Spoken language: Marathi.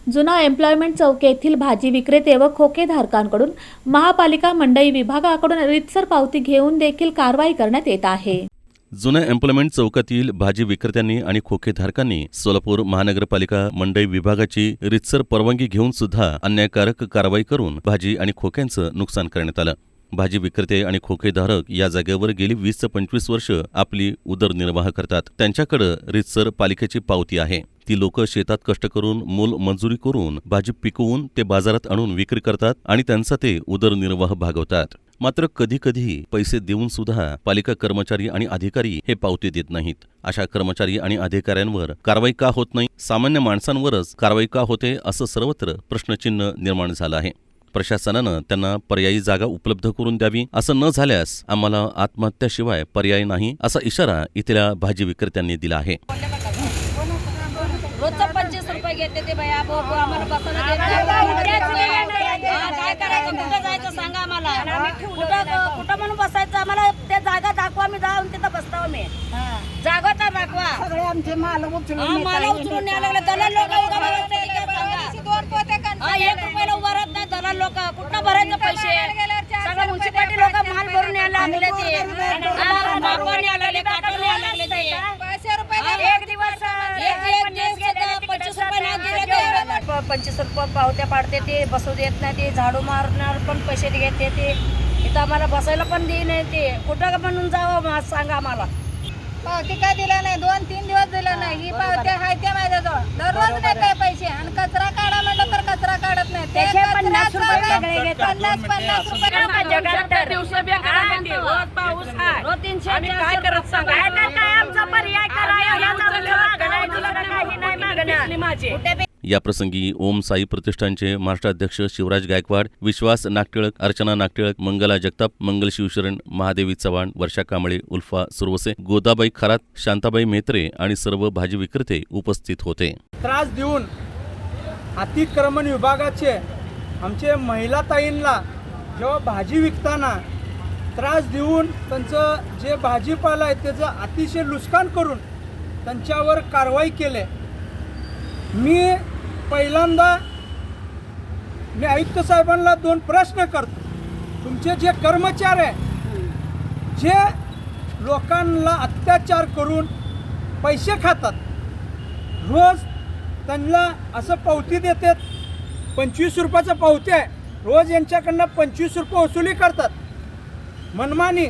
जुना एम्प्लॉयमेंट चौक येथील भाजी विक्रेते व खोकेधारकांकडून महापालिका मंडई विभागाकडून रीतसर पावती घेऊन देखील कारवाई करण्यात येत आहे। जुन्या एम्प्लॉयमेंट चौकातील भाजी विक्रेत्यांनी आणि खोकेधारकांनी सोलापूर महानगरपालिका मंडई विभागाची रीतसर परवानगी घेऊन सुद्धा अन्यायकारक कारवाई करून भाजी आणि खोक्यांचं नुकसान करण्यात आलं। भाजी विक्रेते आणि खोकेधारक या जागेवर गेली 20 ते 25 वर्ष आपली उदरनिर्वाह करतात। त्यांच्याकडे रीतसर पालिकेची पावती आहे। ती लोक शेतात कष्ट करून मोल मजुरी करून भाजी पिकवून ते बाजारात आणून विक्री करतात आणि त्यांचा ते उदरनिर्वाह भागवतात। मात्र कधी कधी पैसे देऊन सुद्धा पालिका कर्मचारी आणि अधिकारी हे पावती देत नाहीत। अशा कर्मचारी आणि अधिकाऱ्यांवर कारवाई का होत नाही, सामान्य माणसांवरच कारवाई का होते, असं सर्वत्र प्रश्नचिन्ह निर्माण झालं आहे। प्रशासनानं त्यांना पर्यायी जागा उपलब्ध करून द्यावी, असं न झाल्यास आम्हाला आत्महत्याशिवाय पर्याय नाही, असा इशारा इथल्या भाजी विक्रेत्यांनी दिला आहे। रोजचं 25 रुपये घेते ते बाई, आम्हाला बसायला देत नाही। काय करायचं, कुठं जायचं सांगा आम्हाला, कुठं म्हणून बसायचं आम्हाला, ते जागा दाखवा, आम्ही जाऊन तिथं बसतो। आम्ही जागा तर दाखवा, मला उचलून न्यायला लागले दलाल लोक। 1 रुपयाला उभा राहत नाही दलाल लोक, कुठं भरायचं पैसे, सगळं म्युन्सिपालिटी लोक माल भरून यायला लागले, ते मापा न्यायला लागले, काटून न्यायला लागले, ते एक दिवस 25 रुपये 25 रुपये पावत्या पाडते, ते बसू देत नाही, ते झाडू मारणार पण पैसे घेते, ते इथं आम्हाला बसायला पण दे नाही, ते कुठं म्हणून जावं सांगा आम्हाला। पावती काय दिला नाही, 2-3 दिवस दिला नाही। ही पावती आहे त्या माझ्याजवळ, दररोज देते पैसे, आणि कचरा काढा म्हणलं तर कचरा काढत नाही, ते 50 रुपये 50 रुपये याप्रसंगी ओम साई प्रतिष्ठानचे महाराष्ट्राध्यक्ष शिवराज गायकवाड, विश्वास नागटिळक, अर्चना नागटिळक, मंगला जगताप, मंगल शिवशरण, महादेवी चव्हाण, वर्षा कांबळे, उल्फा सुरवसे, गोदाबाई खरात, शांताबाई मेत्रे आणि सर्व भाजी विक्रेते उपस्थित होते। त्रास देऊन अतिक्रमण विभागाचे आमचे महिला ताईंना जेव्हा भाजी विकताना त्रास देऊन त्यांचं जे भाजीपाला आहे त्याचं अतिशय नुकसान करून त्यांच्यावर कारवाई केली। मी पहिल्यांदा आयुक्त साहेबांना 2 प्रश्न करतो। तुमचे जे कर्मचारी आहे, जे लोकांना अत्याचार करून पैसे खातात, रोज त्यांना असं पावती देतात, 25 रुपयाचं पावती आहे, रोज यांच्याकडनं 25 रुपये वसुली करतात मनमानी।